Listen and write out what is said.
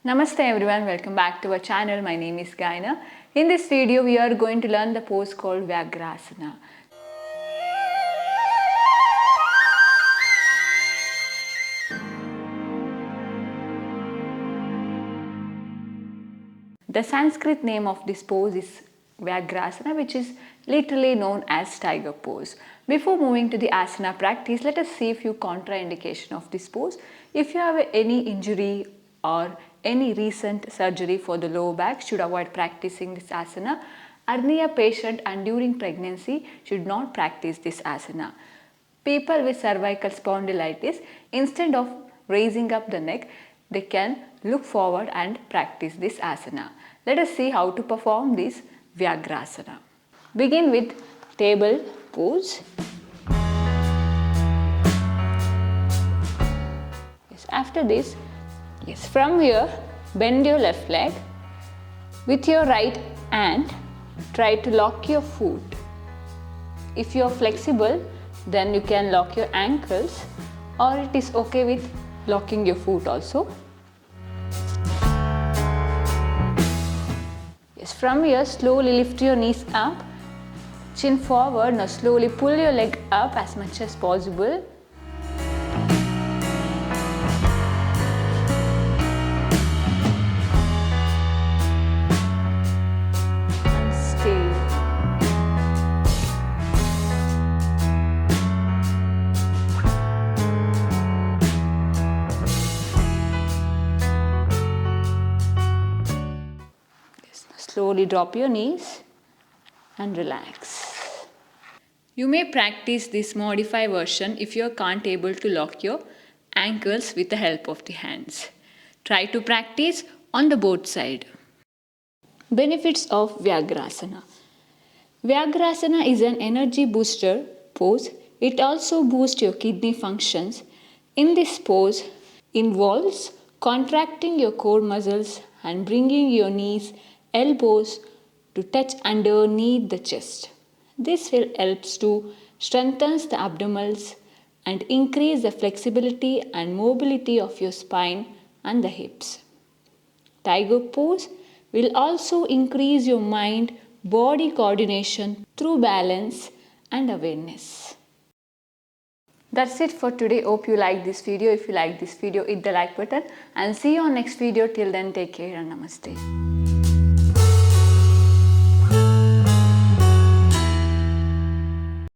Namaste everyone, welcome back to our channel. My name is Gayana. In this video, we are going to learn the pose called Vyaghrasana. The Sanskrit name of this pose is Vyaghrasana, which is literally known as tiger pose. Before moving to the asana practice, let us see a few contraindications of this pose. If you have any injury or any recent surgery for the lower back, should avoid practicing this asana. Hernia patient and during pregnancy should not practice this asana. People with cervical spondylitis, instead of raising up the neck, they can look forward and practice this asana. Let us see how to perform this Vyaghrasana. Begin with table pose. Yes, after this, from here, bend your left leg. With your right hand, try to lock your foot. If you are flexible, then you can lock your ankles, or it is okay with locking your foot also. Yes, from here, slowly lift your knees up, chin forward. Now slowly pull your leg up as much as possible. Slowly drop your knees and relax. You may practice this modified version if you can't able to lock your ankles with the help of the hands. Try to practice on the both side. Benefits of Vyaghrasana. Vyaghrasana is an energy booster pose. It also boosts your kidney functions. In this pose involves contracting your core muscles and bringing your knees, elbows to touch underneath the chest. This will help to strengthen the abdominals and increase the flexibility and mobility of your spine and the hips. Tiger pose will also increase your mind-body coordination through balance and awareness. That's it for today. Hope you like this video. If you like this video, hit the like button and see you on next video. Till then, take care and namaste.